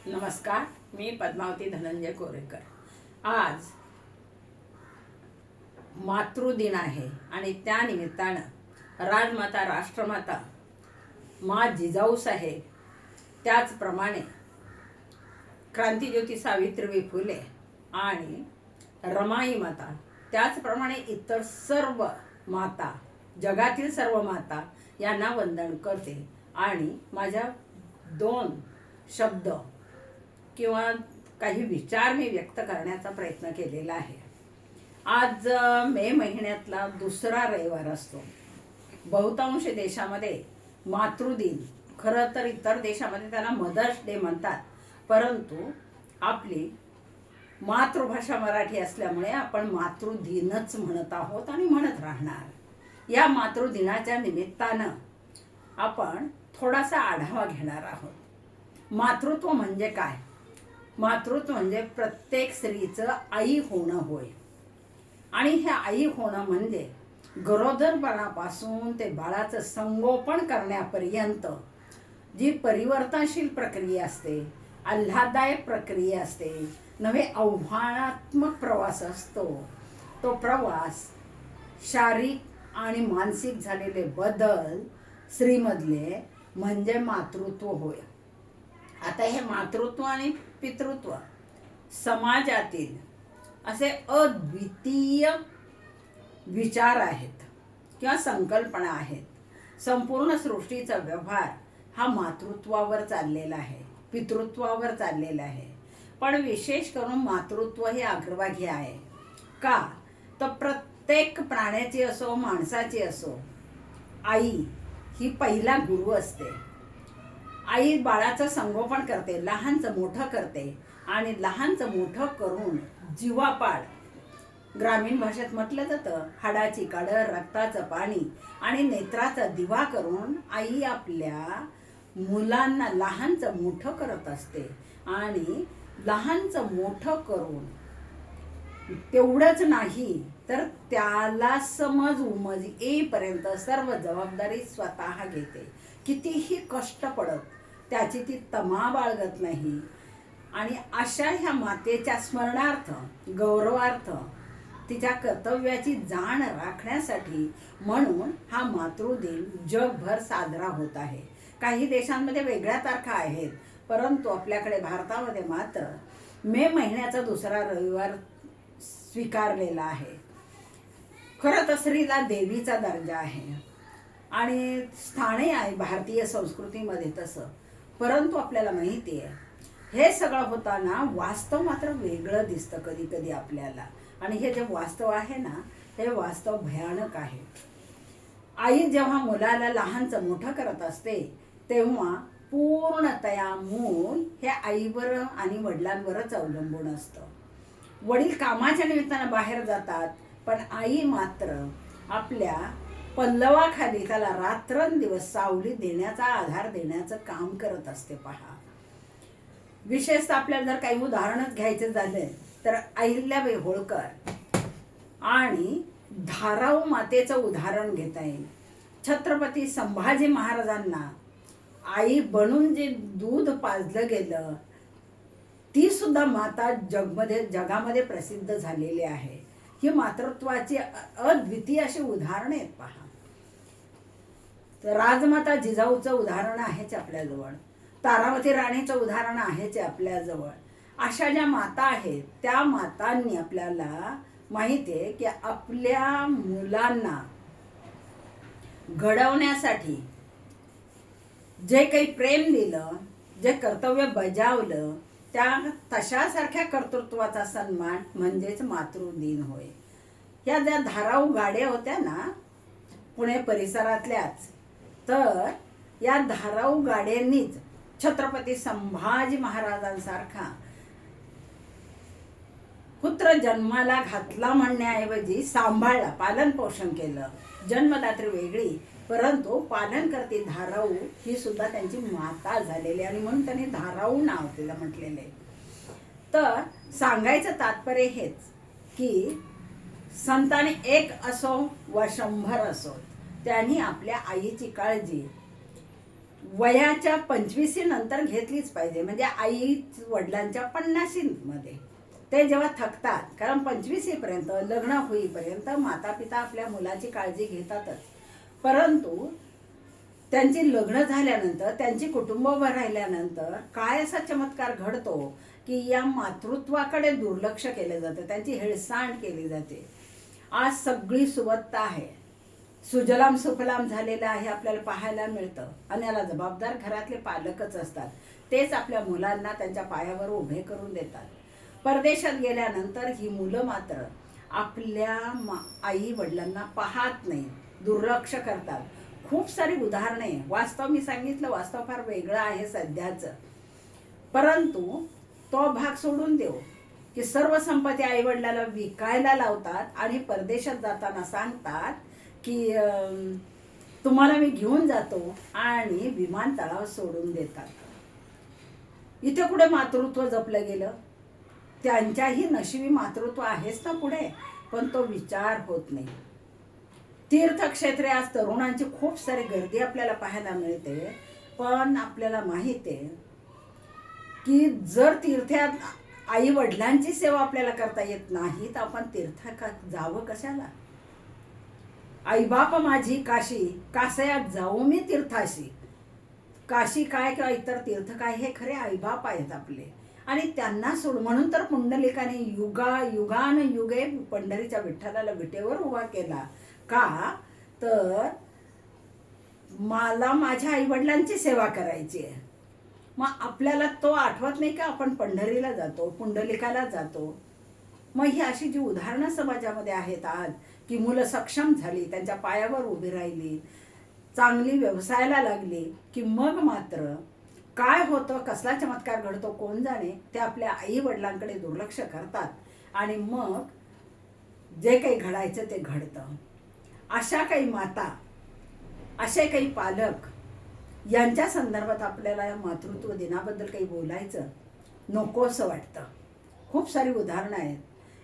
नमस्कार, मी पद्मावती धनंजय कोरेकर। आज मातृदिन आहे आणि त्या निमित्तानं राजमाता राष्ट्रमाता मा जिजाऊ साहेब, त्याचप्रमाणे क्रांतिज्योती सावित्रीबाई फुले आणि रमाई माता, त्याचप्रमाणे इतर सर्व माता, जगातील सर्व माता यांना वंदन करते आणि माझ्या 2 शब्द किंवा काही विचार मी व्यक्त करण्याचा प्रयत्न केलेला आहे। आज मे महिन्यातला दुसरा रविवार असतो। बहुतांश देशामध्ये मातृदिन, खरं तर इतर देशामध्ये त्याला मदर्स डे म्हणतात, परंतु आपली मातृभाषा मराठी असल्यामुळे आपण मातृदिनच म्हणत आहोत आणि म्हणत राहणार। या मातृदिनाच्या निमित्तानं आपण थोडासा आढावा घेणार आहोत। मातृत्व म्हणजे काय? मातृत्व म्हणजे प्रत्येक स्त्रीचं आई होणं होय। आणि हे आई होणं म्हणजे गरोदरपणापासून ते बाळाचं संगोपन करण्यापर्यंत जी परिवर्तनशील प्रक्रिया असते, आल्हाददायक प्रक्रिया असते, नवे आव्हानात्मक प्रवास असतो। तो प्रवास शारीरिक आणि मानसिक झालेले बदल स्त्रीमधले म्हणजे मातृत्व होय। आता हे मातृत्व आणि पितृत्व समाजातील असे अद्वितीय विचार आहेत किंवा संकल्पना आहेत। संपूर्ण सृष्टीचा व्यवहार हा मातृत्वावर चाललेला आहे, पितृत्वावर चाललेला आहे, पण विशेष करून मातृत्व हे अग्रभागी आहे। का? तर प्रत्येक प्राण्याची असो, माणसाची असो, आई ही पहिला गुरु असते। आई बाळाचं संगोपन करते, लहानचं मोठं करते आणि लहानचं मोठं करून जीवापाड, ग्रामीण भाषेत म्हटलं जातं, हाडाची काढ, रक्ताचं पाणी आणि नेत्राचा दिवा करून आई आपल्या मुलांना लहानचं मोठं करत असते। आणि लहानचं मोठं करून तेवढंच नाही तर त्याला समज उमज येईपर्यंत सर्व जबाबदारी स्वतः घेते। कितीही कष्ट पडत त्याची ती तमा बाळगत नाही। आणि अशा ह्या मातेच्या स्मरणार्थ, गौरवार्थ, तिच्या कर्तव्याची जाण राखण्यासाठी म्हणून हा मातृदिन जगभर साजरा होत आहे। काही देशांमध्ये वेगळ्या तारखा आहेत, परंतु आपल्याकडे भारतामध्ये मात्र मे महिन्याचा दुसरा रविवार स्वीकारलेला आहे। खरं तर स्त्रीला देवीचा दर्जा आहे आणि स्थानही आहे भारतीय संस्कृतीमध्ये तसं, परंतु आपल्याला माहिती आहे हे सगळं होताना वास्तव मात्र वेगळं दिसतं कधी कधी आपल्याला। आणि हे जे वास्तव आहे ना, हे वास्तव भयानक आहे। आई जेव्हा मुलाला लहानचं मोठं करत असते तेव्हा पूर्णतया मूल हे आईवर आणि वडिलांवरच अवलंबून असतं। वडील कामाच्या निमित्तानं बाहेर जातात, पण आई मात्र आपल्या पल्लवाखाली त्याला रात्रंदिवस सावली देण्याचा, आधार देण्याचं काम करत असते। पहा, विशेषतः आपल्याला जर काही उदाहरणच घ्यायचं झालं तर अहिल्याबाई होळकर आणि धाराऊ मातेचं उदाहरण घेता येईल। छत्रपती संभाजी महाराजांना आई बनून जे दूध पाजलं गेलं, ती सुद्धा माता जगामध्ये प्रसिद्ध झालेली आहे। ही मातृत्वाची अद्वितीय अशी उदाहरणं आहेत। पहा, तर राजमाता जिजाऊचं उदाहरण आहेच आपल्याजवळ, तारावती राणीचं उदाहरण आहेच आपल्याजवळ। अशा ज्या माता आहेत त्या मातांनी आपल्याला माहिती आहे की आपल्या मुलांना घडवण्यासाठी जे काही प्रेम दिलं, जे कर्तव्य बजावलं, त्या तशासारख्या कर्तृत्वाचा सन्मान म्हणजेच मातृदिन होय। ह्या ज्या धाराऊ गाड्या होत्या ना पुणे परिसरातल्याच, तर या धाराऊ गाड्यांनीच छत्रपती संभाजी महाराजांसारखा पुत्र जन्माला घातला म्हणण्याऐवजी सांभाळला, पालन पोषण केलं। जन्मदात्री वेगळी, परंतु पालन करते धाराऊ ही सुद्धा त्यांची माता झालेली आणि म्हणून त्यांनी धाराऊ नाव तिला म्हटलेले। तर सांगायचं तात्पर्य हेच की संतान एक असो व 100 असो, त्यांनी आपल्या आईची काळजी वयाच्या 25 नंतर घेतलीच पाहिजे, म्हणजे आई वडिलांच्या 50 मध्ये ते जेव्हा थकतात, कारण 25 पर्यंत लग्न होईपर्यंत माता पिता आपल्या मुलाची काळजी घेतातच, परंतु त्यांची लग्न झाल्यानंतर त्यांची कुटुंब उभं राहिल्यानंतर काय असा चमत्कार घडतो की या मातृत्वाकडे दुर्लक्ष केलं जातं, त्यांची हेळसांड केली जाते. आज सगळी सुबत्ता आहे, सुजलाम सुफलाम झालेलं आहे आपल्याला पाहायला मिळतं, आणि याला जबाबदार घरातले पालकच असतात. तेच आपल्या मुलांना त्यांच्या पायावर उभे करून देतात. परदेशात गेल्यानंतर ही मुलं मात्र आपल्या आई वडिलांना पाहत नाही, दुर्लक्ष करतात. खूप सारी उदाहरणे, वास्तव मी सांगितलं, वास्तव फार वेगळं आहे सध्याचं, परंतु तो भाग सोडून देऊ की सर्व संपत्ती आई वडिलाला विकायला लावतात आणि परदेशात जाताना सांगतात की तुम्हाला मी घेऊन जातो, आणि विमानतळावर सोडून देतात. इथे कुठे मातृत्व जपलं गेलं? त्यांच्याही नशिबी मातृत्व आहेच ना पुढे, पण तो विचार होत नाही. तीर्थक्षेत्रे आज तरुणांची खूप सारी गर्दी आपल्याला पाहायला मिळते, पण आपल्याला माहिती आहे की जर तीर्थात आई वडिलांची सेवा आपल्याला करता येत नाही तर आपण तीर्थात जावं कशाला? आई बाप माझी काशी, कासयात जाऊ मी तीर्थाशी. काशी काय किंवा इतर तीर्थ काय, हे खरे आईबाप आहेत आपले, आणि त्यांना सोड म्हणून तर पुंडलिकाने युगान युगे पंढरीच्या विठ्ठलाला विटेवर उभा केला. का तर मला माझ्या आई वडिलांची सेवा करायची आहे. मग आपल्याला तो आठवत नाही का आपण पंढरीला जातो, पुंडलिकाला जातो. मग ही अशी जी उदाहरणं समाजामध्ये आहेत आज, की मुलं सक्षम झाली, त्यांच्या पायावर उभी राहिली, चांगली व्यवसायाला लागली, की मग मात्र काय होतं, कसला चमत्कार घडतो कोण जाणे, ते आपल्या आई वडिलांकडे दुर्लक्ष करतात, आणि मग जे काही घडायचं ते घडतं. अशा काही माता, असे काही पालक यांच्या संदर्भात आपल्याला या मातृत्व दिनाबद्दल काही बोलायचं नकोसं वाटतं. खूप सारी उदाहरणं आहेत.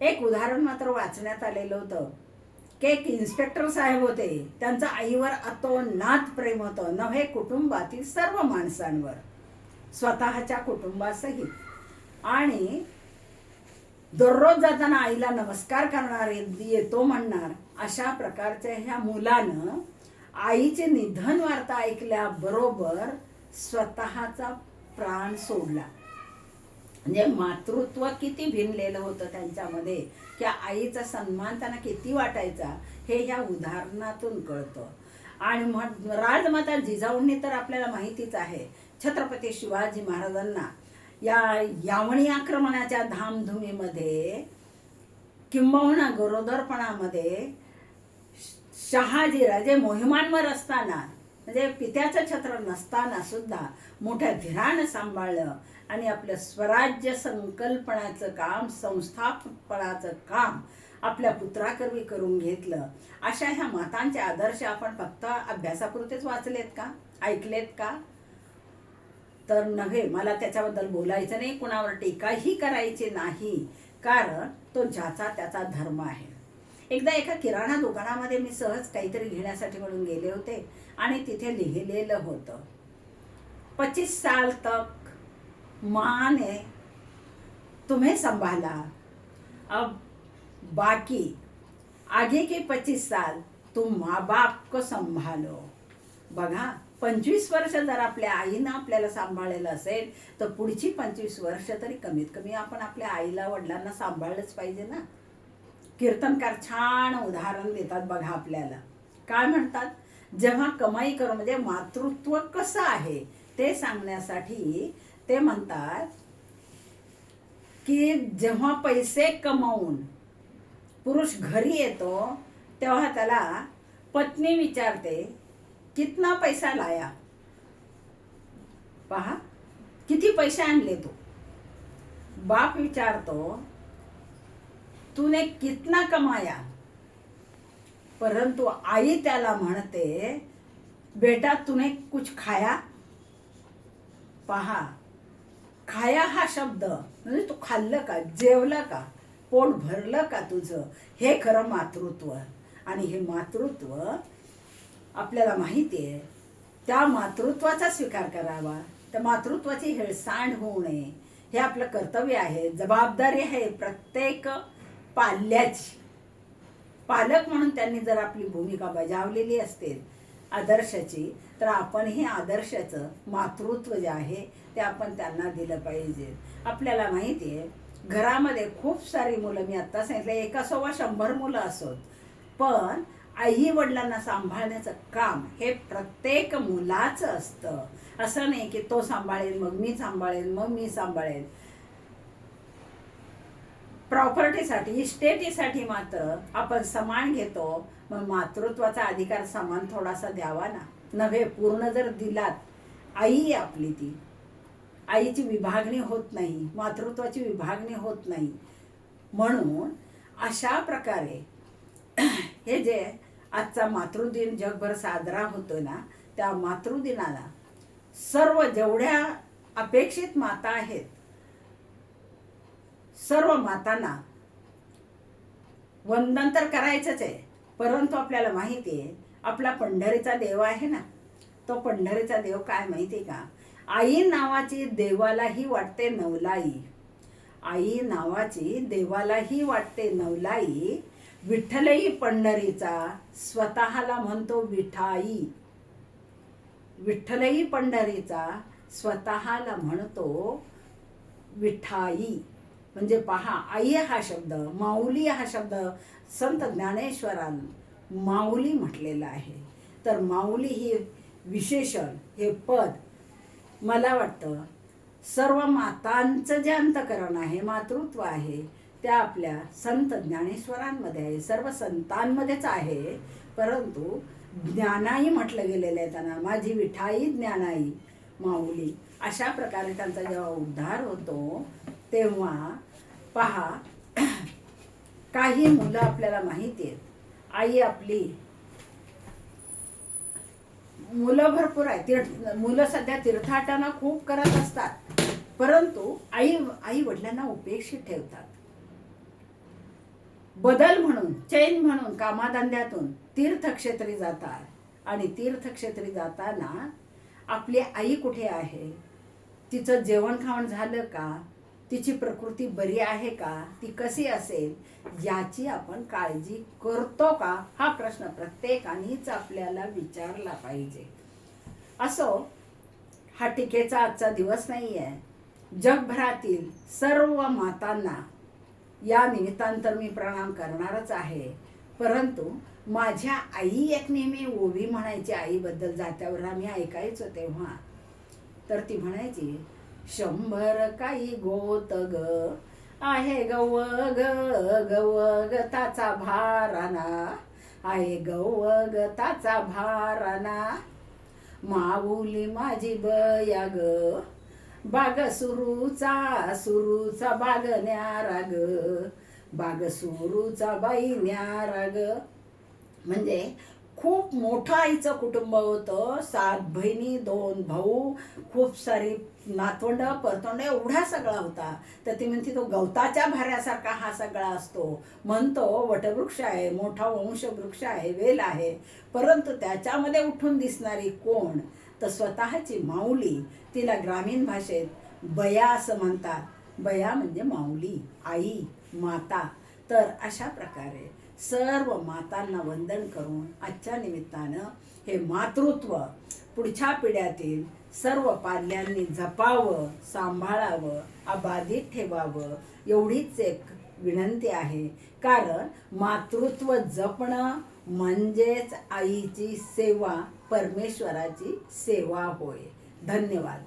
एक उदाहरण मात्र वाचण्यात आलेलं होतं की एक इन्स्पेक्टर साहेब होते, त्यांचं आईवर अतोनात प्रेम होतं, नव्हे कुटुंबातील सर्व माणसांवर, स्वतःच्या कुटुंबासहित. आणि दररोज जाताना आईला नमस्कार करणार, येतो म्हणणार, अशा प्रकारच्या ह्या मुलानं आईचे निधन वार्ता ऐकल्याबरोबर स्वतःचा प्राण सोडला. म्हणजे मातृत्व किती भिनलेलं होतं त्यांच्यामध्ये, की आईचा सन्मान त्यांना किती वाटायचा हे ह्या उदाहरणातून कळतं. आणि राजमाता जिजाऊंनी तर आपल्याला माहितीच आहे, छत्रपती शिवाजी महाराजांना या यावणी आक्रमणाच्या धामधुमीमध्ये किंबहुना गरोदरपणामध्ये शहाजीराजे मोहिमांवर असताना, म्हणजे पित्याचं छत्र नसताना सुद्धा मोठ्या धीरानं सांभाळलं आणि आपलं स्वराज्य संकल्पनाचं काम, संस्थापनाचं काम आपल्या पुत्राकरवी करून घेतलं. अशा ह्या मातांचे आदर्श आपण फक्त अभ्यासापुरतेच वाचलेत का, ऐकलेत का? तर नव्हे. मला त्याच्याबद्दल बोलायचं नाही, कुणावर टीकाही करायची नाही, कारण तो ज्याचा त्याचा धर्म आहे. एकदा एका किराणा दुकानामध्ये मी सहज काहीतरी घेण्यासाठी म्हणून गेले होते, आणि तिथे लिहिलेलं होतं 25 साल तक माँ ने तुम्हें संभाला, अब बाकी आगे के 25 साल तुम माँ बाप को संभालो. बघा, 25 वर्ष जर आपल्या आईनं आपल्याला सांभाळलेलं असेल तर पुढची 25 वर्ष तरी कमीत कमी आपण आपल्या आईला वडिलांना सांभाळलंच पाहिजे ना. कीर्तनकार छान उदाहरण देतात बघा आपल्याला. काय म्हणतात, जेव्हा कमाई करून, म्हणजे मातृत्व कसं आहे ते सांगण्यासाठी ते म्हणतात की जेव्हा पैसे कमावून पुरुष घरी येतो तेव्हा त्याला पत्नी विचारते कितना पैसा लाया, पहा किती पैसे आणले तू. बाप विचारतो तूने कितना कमाया, परंतु आई त्याला म्हणते बेटा तूने कुछ खाया. पहा, खाया हा शब्द म्हणजे तू खाल्लं का, जेवलं का, पोट भरलं का तुझं, हे खरं मातृत्व. आणि हे मातृत्व आपल्याला माहिती आहे त्या मातृत्वाचा स्वीकार करावा, त्या मातृत्वाची हेळसांड होऊ नये, हे आपलं कर्तव्य आहे, जबाबदारी आहे प्रत्येक पाल्याची. पालक म्हणून त्यांनी जर आपली भूमिका बजावलेली असते आदर्शाची, तर आपण हे आदर्शाचं मातृत्व जे आहे ते आपण त्यांना दिलं पाहिजे. आपल्याला माहिती आहे घरामध्ये खूप सारी मुलं, मी आत्ता सांगितलं 100 मुलं असोत, पण आई वडिलांना सांभाळण्याचं काम हे प्रत्येक मुलाचं असतं. असं नाही की तो सांभाळेल मग मी सांभाळेल मग मी सांभाळेल. प्रॉपर्टीसाठी इस्टेटीसाठी मात्र आपण समान घेतो, मग मातृत्वाचा अधिकार समान थोडासा द्यावा ना. नव्हे पूर्ण जर दिलात, आई आपली ती आईची विभागणी होत नाही, मातृत्वाची विभागणी होत नाही. म्हणून अशा प्रकारे हे जे आजचा मातृदिन जगभर साजरा होतो ना, त्या मातृदिनाला सर्व जेवढ्या अपेक्षित माता आहेत सर्व मातांना वंदन तर करायचंच आहे. परंतु आपल्याला माहिती आहे आपला पंढरीचा देव आहे ना, तो पंढरीचा देव काय माहिती का, आई नावाची देवालाही वाटते नवलाई. आई नावाची देवालाही वाटते नवलाई. विठ्ठलही पंढरीचा स्वतःला म्हणतो विठाई. विठ्ठलही पंढरीचा स्वतःला म्हणतो विठाई. म्हणजे पहा, आई हा शब्द, माऊली हा शब्द संत ज्ञानेश्वरांनी माऊली म्हटलेला आहे. तर माऊली ही विशेषण, हे पद मला वाटतं सर्व मातांचं जे अंतकरण आहे, मातृत्व आहे, त्या आपल्या संत ज्ञानेश्वरांमध्ये आहे, सर्व संतांमध्येच आहे. परंतु ज्ञानाई म्हटलं गेलेलं आहे त्यांना, माझी विठाई ज्ञानाई माऊली. अशा प्रकारे त्यांचा जेव्हा उद्धार होतो तेव्हा पहा, काही मुलं आपल्याला माहिती आहेत, आई आपली मुलं भरपूर आहेत, मुलं सध्या तीर्थाटना खूप करत असतात, परंतु आई वडिलांना उपेक्षित ठेवतात. बदल म्हणून, चैन म्हणून कामाधंद्यातून तीर्थक्षेत्री जातात आणि तीर्थक्षेत्री जाताना आपली आई कुठे आहे, तिचं जेवण खावण झालं का, तिची प्रकृती बरी आहे का, ती कशी असेल याची आपण काळजी करतो का, हा प्रश्न प्रत्येकानेच आपल्याला विचारला पाहिजे. असो, हा टीकेचा आजचा दिवस नाही आहे. जगभरातील सर्व मातांना या निमित्तांतर मी प्रणाम करणारच आहे. परंतु माझ्या आई एक नेहमी ओवी म्हणायची आईबद्दल, जात्यावर आम्ही ऐकायचो तेव्हा, तर ती म्हणायची 100 काही गोत ग आहे गव गताचा भाराना, आहे गव गताचा भाराना, माऊली माझी बया ग, बाग सुरूचा बाग न्यारा ग, बाग सुरूचा बाई न्यारा ग. म्हणजे खूप मोठं आईचं कुटुंब होतं, 7 बहिणी 2 भाऊ, खूप सारी नातवंड परतोंड, एवढा सगळा होता. तर ती म्हणते तो गवताच्या भाऱ्यासारखा हा सगळा असतो. म्हणतो वटवृक्ष आहे, मोठा वंशवृक्ष आहे, वेल आहे, परंतु त्याच्यामध्ये उठून दिसणारी कोण, तर स्वतःची माऊली. तिला ग्रामीण भाषेत बया असं म्हणतात. बया म्हणजे माऊली, आई, माता. तर अशा प्रकारे सर्व मातांना वंदन करून आजच्या निमित्तानं हे मातृत्व पुढच्या पिढ्यातील सर्व पाल्यांनी जपावं, सांभाळावं, अबाधित ठेवावं, एवढीच एक विनंती आहे. कारण मातृत्व जपणं म्हणजेच आईची सेवा, परमेश्वराची सेवा होय. धन्यवाद.